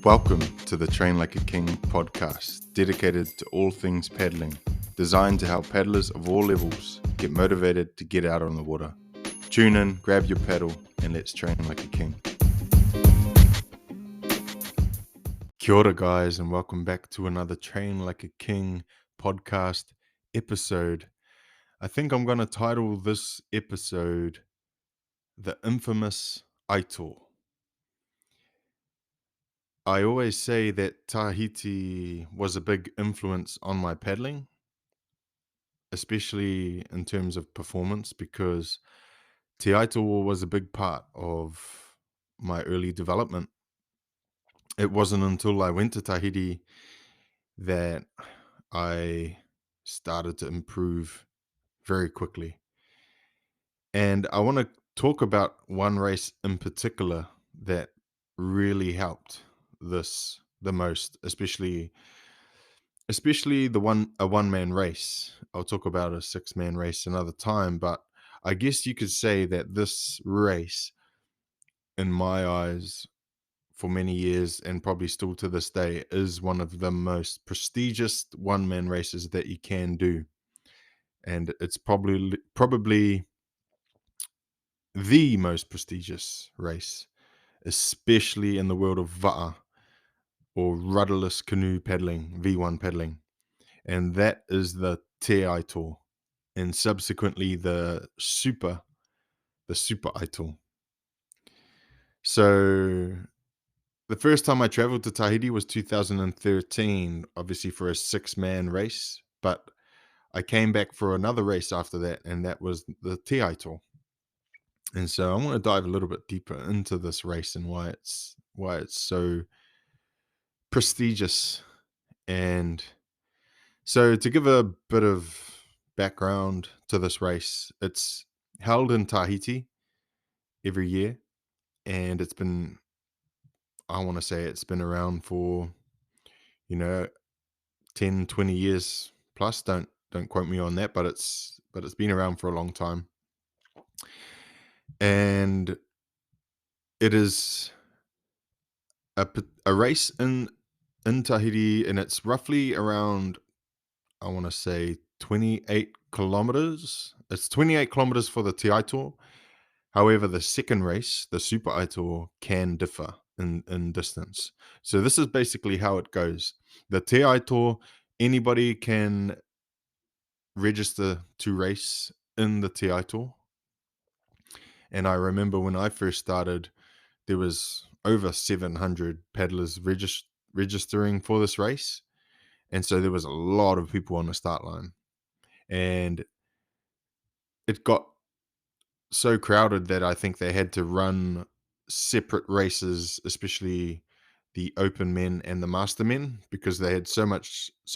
Welcome to the Train Like a King podcast, dedicated to all things paddling, designed to help paddlers of all levels get motivated to get out on the water. Tune in, grab your paddle, and let's train like a king. Kia ora, guys, and welcome back to another Train Like a King podcast episode. I think I'm going to title this episode The Infamous Aito. I always say that Tahiti was a big influence on my paddling, especially in terms of performance, because Te Aito was a big part of my early development. It wasn't until I went to Tahiti that I started to improve very quickly. And I want to talk about one race in particular that really helped this the most, especially the one-man race. I'll talk about a 6-man race another time, but I guess you could say that this race, in my eyes, for many years and probably still to this day, is one of the most prestigious one-man races that you can do. And it's probably the most prestigious race, especially in the world of va'a, or rudderless canoe paddling, V1 paddling. And that is the Te Aito, and subsequently the Super Aito. So the first time I traveled to Tahiti was 2013, obviously for a 6-man race, but I came back for another race after that, and that was the Te Aito. And so I want to dive a little bit deeper into this race and why it's so prestigious. And so to give a bit of background to this race, it's held in Tahiti every year, and I want to say it's been around for 10, 20 years plus. Don't quote me on that, but it's been around for a long time. And it is a race in Tahiti, and it's roughly around, I want to say, 28 kilometers. It's 28 kilometers for the Te Aito. However, the second race, the Super Aito, can differ in distance. So this is basically how it goes. The Te Aito, anybody can register to race in the Te Aito. And I remember when I first started, there was over 700 paddlers registering for this race. And so there was a lot of people on the start line. And it got so crowded that I think they had to run separate races, especially the open men and the master men, because they had so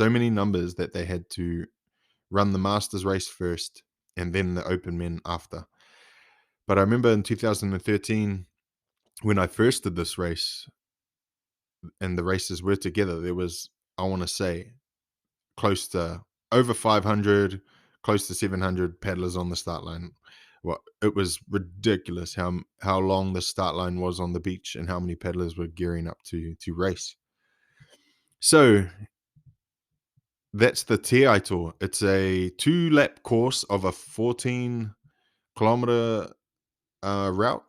many numbers that they had to run the masters race first and then the open men after. But I remember in 2013, when I first did this race and the races were together, there was, I want to say, close to over 500, close to 700 paddlers on the start line. Well, it was ridiculous how long the start line was on the beach and how many paddlers were gearing up to race. So that's the Te Aito. It's a 2-lap course of a 14-kilometer route.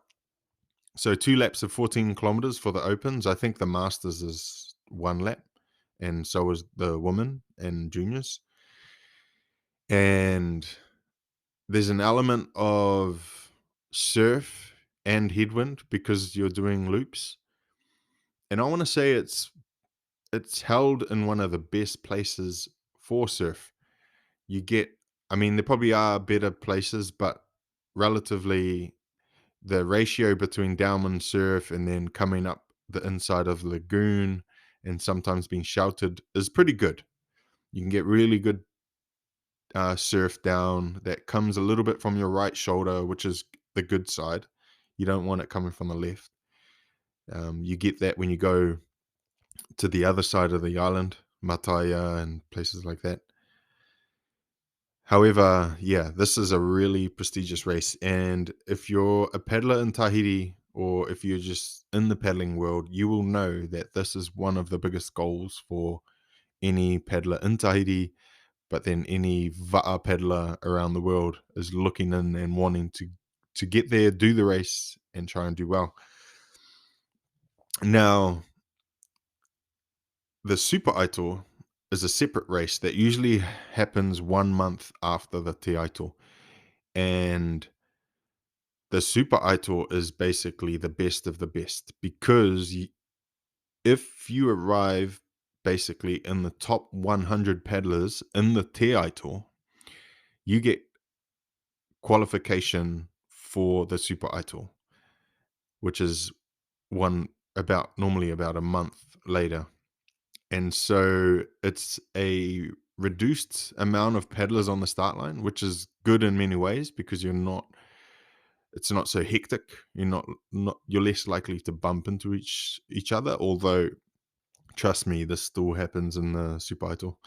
So 2 laps of 14 kilometers for the opens. I think the masters is 1 lap, and so is the women and juniors. And there's an element of surf and headwind because you're doing loops. And I want to say it's held in one of the best places for surf. There probably are better places, but relatively the ratio between downwind surf and then coming up the inside of the lagoon and sometimes being sheltered is pretty good. You can get really good surf down that comes a little bit from your right shoulder, which is the good side. You don't want it coming from the left. You get that when you go to the other side of the island, Mataya and places like that. However, yeah, this is a really prestigious race. And if you're a paddler in Tahiti or if you're just in the paddling world, you will know that this is one of the biggest goals for any paddler in Tahiti, but then any va'a paddler around the world is looking in and wanting to get there, do the race, and try and do well. Now, the Super Aito is a separate race that usually happens 1 month after the Te Aito. And the Super Aito is basically the best of the best because if you arrive basically in the top 100 paddlers in the Te Aito, you get qualification for the Super Aito, which is one about normally about a month later. And so it's a reduced amount of paddlers on the start line, which is good in many ways because it's not so hectic. You're less likely to bump into each other, although trust me, this still happens in the Super Idol.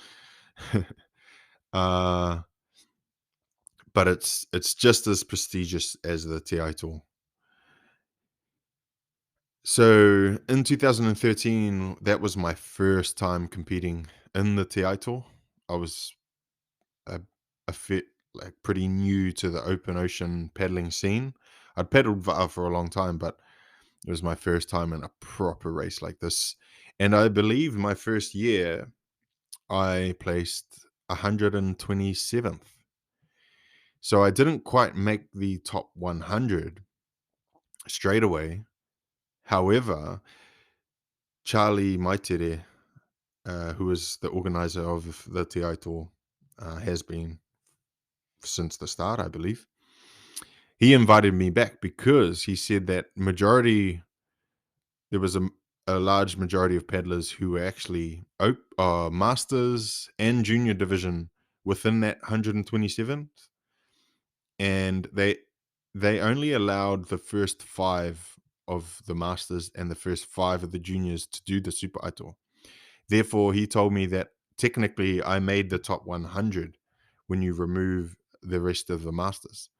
uh but it's just as prestigious as the Te Aito. So in 2013, that was my first time competing in the Te Aito. I was a, a fit like pretty new to the open ocean paddling scene. I'd paddled Va'a for a long time, but it was my first time in a proper race like this. And I believe my first year I placed 127th. So I didn't quite make the top 100 straight away. However, Charlie Maitere, who is the organizer of the Te Aito, has been since the start, I believe. He invited me back because he said that there was a large majority of paddlers who were actually masters and junior division within that 127th, and they only allowed the first 5 of the masters and the first 5 of the juniors to do the Super Aito. Therefore, he told me that technically I made the top 100 when you remove the rest of the masters.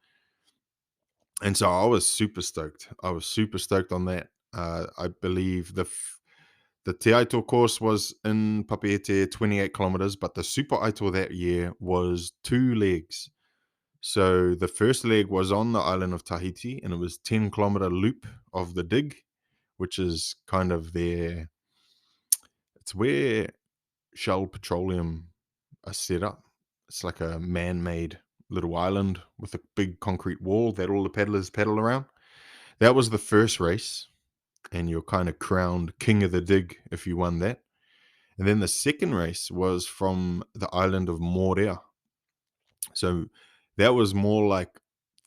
And so I was super stoked. I was super stoked on that. I believe the Te Aito course was in Papeete, 28 kilometers, but the Super Aito that year was 2 legs. So the first leg was on the island of Tahiti, and it was 10-kilometer loop of the dig, which is kind of it's where Shell Petroleum are set up. It's like a man-made little island with a big concrete wall that all the paddlers paddle around. That was the first race, and you're kind of crowned king of the dig if you won that. And then the second race was from the island of Morea. So that was more like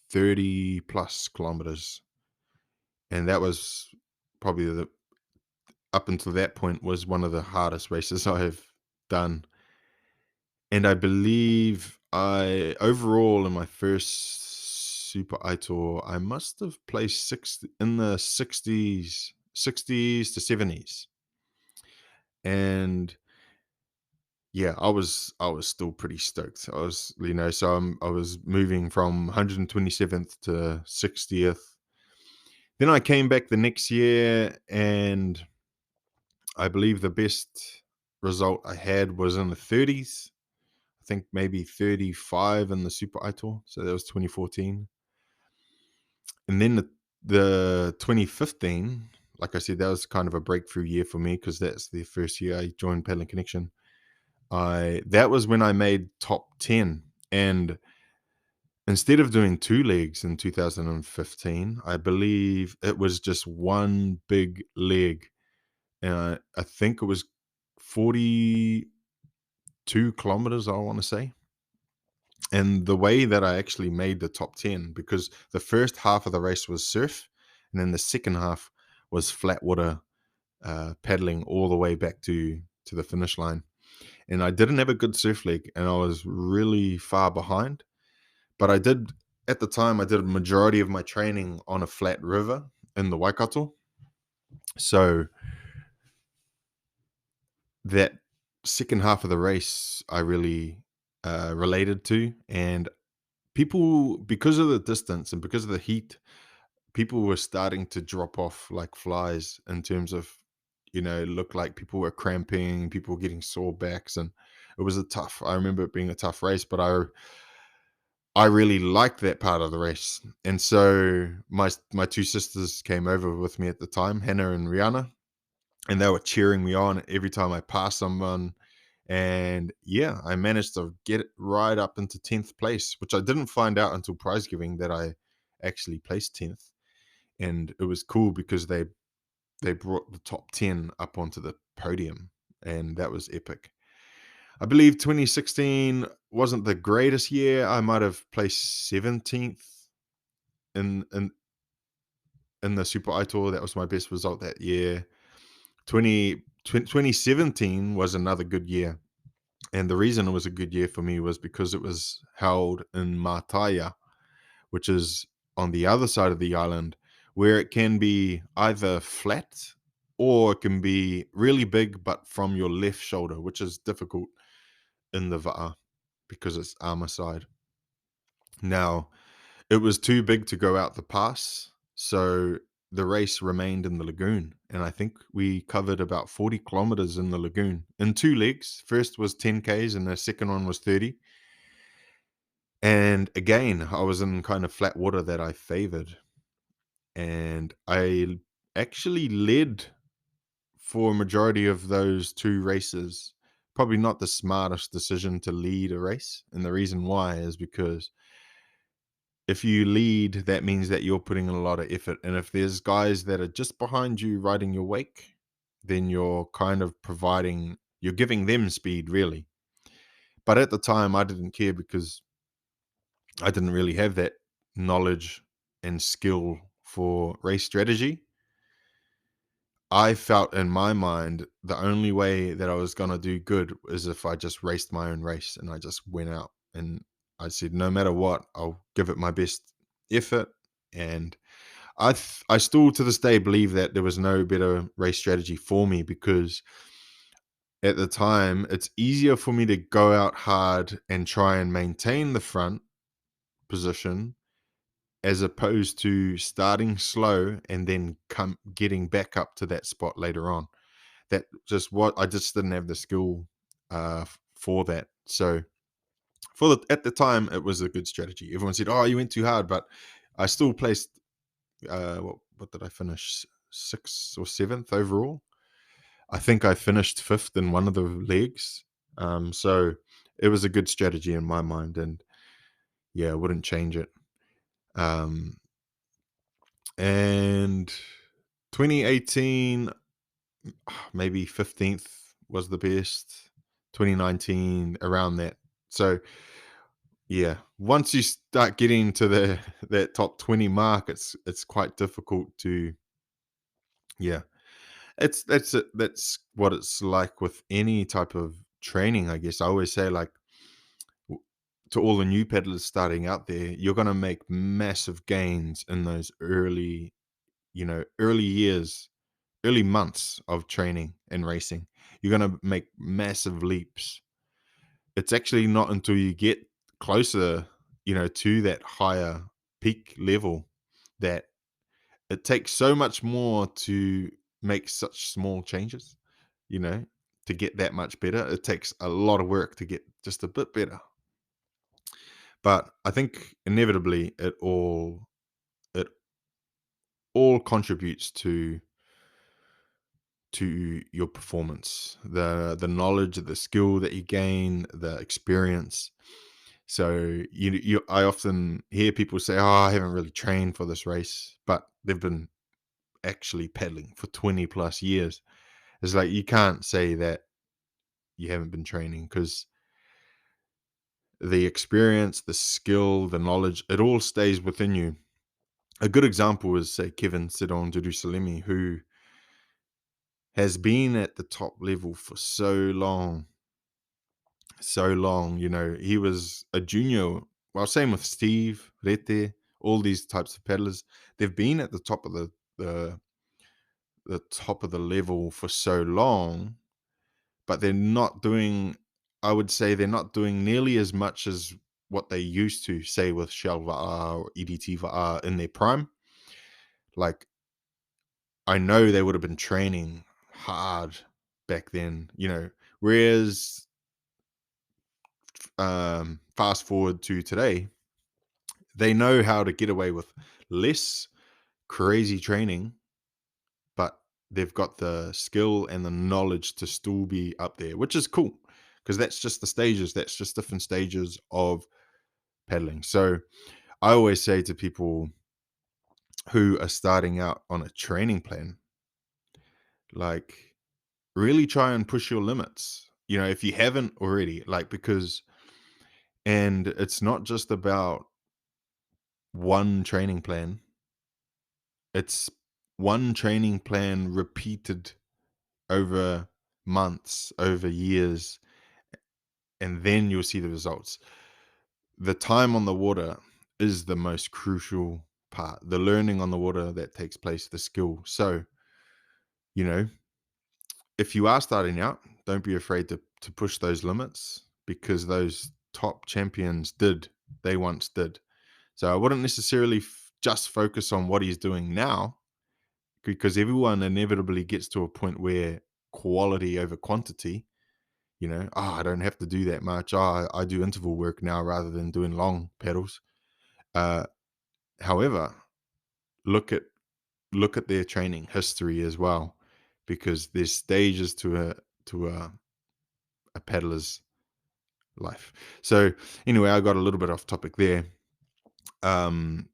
30 plus kilometers. And that was probably up until that point was one of the hardest races I have done. And I believe I overall in my first Super Aito, I must have placed in the 60s to 70s. And yeah, I was still pretty stoked. I was, so I was moving from 127th to 60th. Then I came back the next year, and I believe the best result I had was in the 30s. I think maybe 35 in the Super Aito. So that was 2014. And then the 2015, like I said, that was kind of a breakthrough year for me because that's the first year I joined Paddling Connection. That was when I made top 10. And instead of doing 2 legs in 2015, I believe it was just one big leg. And I think it was 42 kilometers, I want to say. And the way that I actually made the top 10, because the first half of the race was surf, and then the second half was flat water, paddling all the way back to the finish line. And I didn't have a good surf leg, and I was really far behind. But at the time, I did a majority of my training on a flat river in the Waikato. So that second half of the race, I really related to. And people, because of the distance and because of the heat, people were starting to drop off like flies in terms of, it looked like people were cramping, people were getting sore backs, and it was I remember it being a tough race, but I really liked that part of the race. And so my two sisters came over with me at the time, Hannah and Rihanna, and they were cheering me on every time I passed someone. And yeah, I managed to get it right up into 10th place, which I didn't find out until prize giving that I actually placed 10th. And it was cool because they brought the top 10 up onto the podium, and that was epic. I believe 2016 wasn't the greatest year. I might have placed 17th in in in the Super Aito. That was my best result that year. 2017 was another good year. And the reason it was a good year for me was because it was held in Mataya, which is on the other side of the island, where it can be either flat or it can be really big, but from your left shoulder, which is difficult in the Va'a because it's armor side. Now, it was too big to go out the pass, so the race remained in the lagoon, and I think we covered about 40 kilometers in the lagoon in two legs. First was 10 Ks and the second one was 30. And again, I was in kind of flat water that I favored, and I actually led for a majority of those two races. Probably not the smartest decision to lead a race, and the reason why is because if you lead, that means that you're putting in a lot of effort. And if there's guys that are just behind you riding your wake, then you're kind of you're giving them speed, really. But at the time, I didn't care because I didn't really have that knowledge and skill for race strategy. I felt in my mind the only way that I was going to do good is if I just raced my own race and I just went out and I said, no matter what, I'll give it my best effort. And I still to this day believe that there was no better race strategy for me because at the time it's easier for me to go out hard and try and maintain the front position as opposed to starting slow and then getting back up to that spot later on. That just what I just didn't have the skill for that. So at the time it was a good strategy. Everyone said, "Oh, you went too hard," but I still placed what did I finish? Sixth or seventh overall. I think I finished fifth in one of the legs. So it was a good strategy in my mind, and yeah, I wouldn't change it. Um, and 2018, maybe 15th was the best. 2019, around that. So yeah, once you start getting to that top 20 mark, it's quite difficult to yeah. That's what it's like with any type of training, I guess. I always say, like, to all the new peddlers starting out there, you're gonna make massive gains in those early years, early months of training and racing. You're gonna make massive leaps. It's actually not until you get closer, to that higher peak level that it takes so much more to make such small changes, you know, to get that much better. It takes a lot of work to get just a bit better. But I think inevitably it all contributes to your performance, the knowledge, the skill that you gain, the experience. So I often hear people say, "Oh, I haven't really trained for this race," but they've been actually pedaling for 20 plus years. It's like you can't say that you haven't been training because the experience, the skill, the knowledge, it all stays within you. A good example is, say, Kevin Sidon Jerusalemi, who has been at the top level for so long, so long. He was a junior. Well, same with Steve, Rete, all these types of paddlers. They've been at the top of the top of the level for so long, but they're not doing, I would say they're not doing nearly as much as what they used to, say with Shell Va'a or EDT Va'a in their prime. Like, I know they would have been training hard back then, whereas fast forward to today, they know how to get away with less crazy training, but they've got the skill and the knowledge to still be up there, which is cool because that's just the stages. That's just different stages of pedaling. So I always say to people who are starting out on a training plan, like, really try and push your limits, if you haven't already, like, and it's not just about one training plan, it's one training plan repeated over months, over years, and then you'll see the results. The time on the water is the most crucial part, the learning on the water that takes place, the skill. So, you know, if you are starting out, don't be afraid to push those limits because those top champions they once did. So I wouldn't necessarily just focus on what he's doing now because everyone inevitably gets to a point where quality over quantity, I don't have to do that much. Oh, I do interval work now rather than doing long pedals. Uh, However, look at their training history as well, because there's stages to a peddler's life. So anyway, I got a little bit off topic there. Um,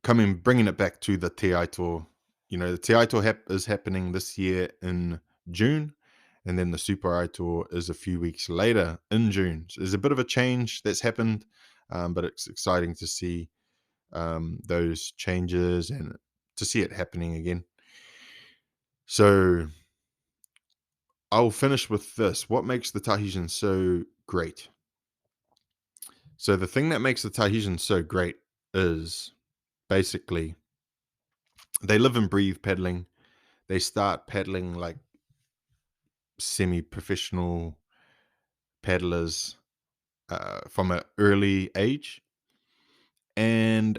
bringing it back to the Te Aito, the Te Aito is happening this year in June, and then the Super Aito is a few weeks later in June. So there's a bit of a change that's happened, but it's exciting to see those changes and to see it happening again. So I'll finish with this. What makes the Tahitians so great? So the thing that makes the Tahitians so great is basically they live and breathe paddling. They start paddling like semi-professional paddlers from an early age, and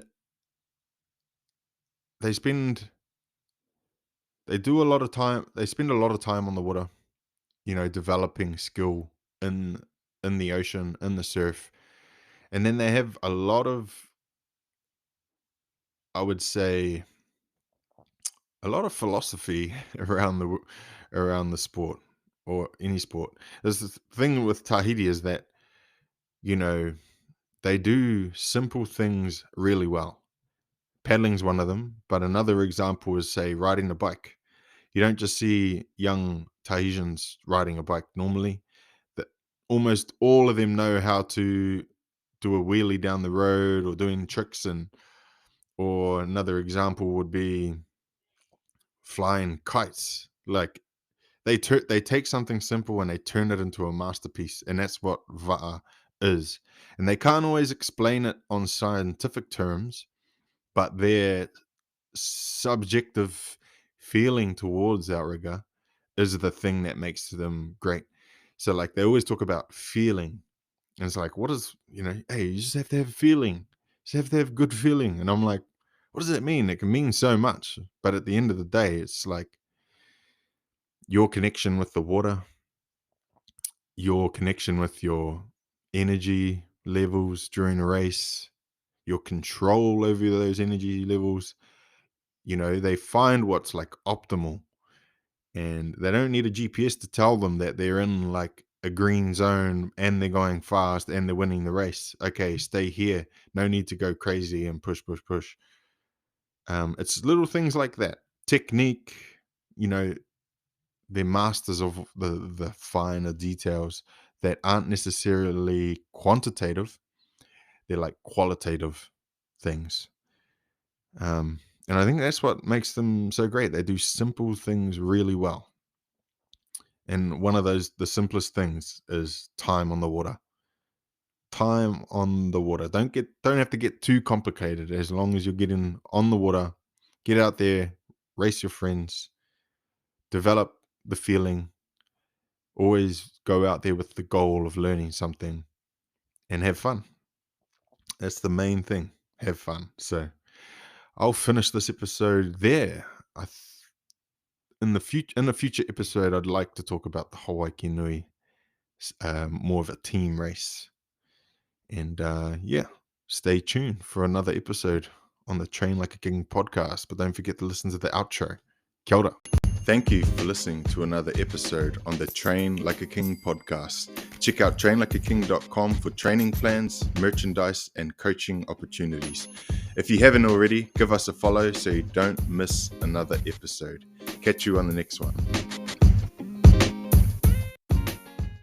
they spend they spend a lot of time on the water, developing skill in the ocean, in the surf, and then they have a lot of, I would say, a lot of philosophy around the sport or any sport. There's the thing with Tahiti is that you know they do simple things really well. Paddling's one of them, but another example is, say, riding a bike. You don't just see young Tahitians riding a bike normally. That almost all of them know how to do a wheelie down the road or doing tricks, and or another example would be flying kites. Like they take something simple and they turn it into a masterpiece, and that's what va'a is. And they can't always explain it on scientific terms, but their subjective feeling towards outrigger is the thing that makes them great. So like they always talk about feeling, and it's like, what is, hey, you just have to have feeling, you just have to have good feeling. And I'm like, what does that mean? It can mean so much, but at the end of the day, it's like your connection with the water, your connection with your energy levels during a race, your control over those energy levels. They find what's like optimal, and they don't need a GPS to tell them that they're in like a green zone and they're going fast and they're winning the race. Okay, stay here. No need to go crazy and push, push, push. It's little things like that. Technique, you know, they're masters of the finer details that aren't necessarily quantitative. They're like qualitative things. And I think that's what makes them so great. They do simple things really well. And one of the simplest things is time on the water. Time on the water. Don't have to get too complicated as long as you're getting on the water. Get out there, race your friends, develop the feeling. Always go out there with the goal of learning something and have fun. That's the main thing. Have fun. So I'll finish this episode there. In a future episode, I'd like to talk about the Hawaii Nui, more of a team race. And stay tuned for another episode on the Train Like a King podcast. But don't forget to listen to the outro. Kia ora. Thank you for listening to another episode on the Train Like a King podcast. Check out trainlikeaking.com for training plans, merchandise, and coaching opportunities. If you haven't already, give us a follow so you don't miss another episode. Catch you on the next one.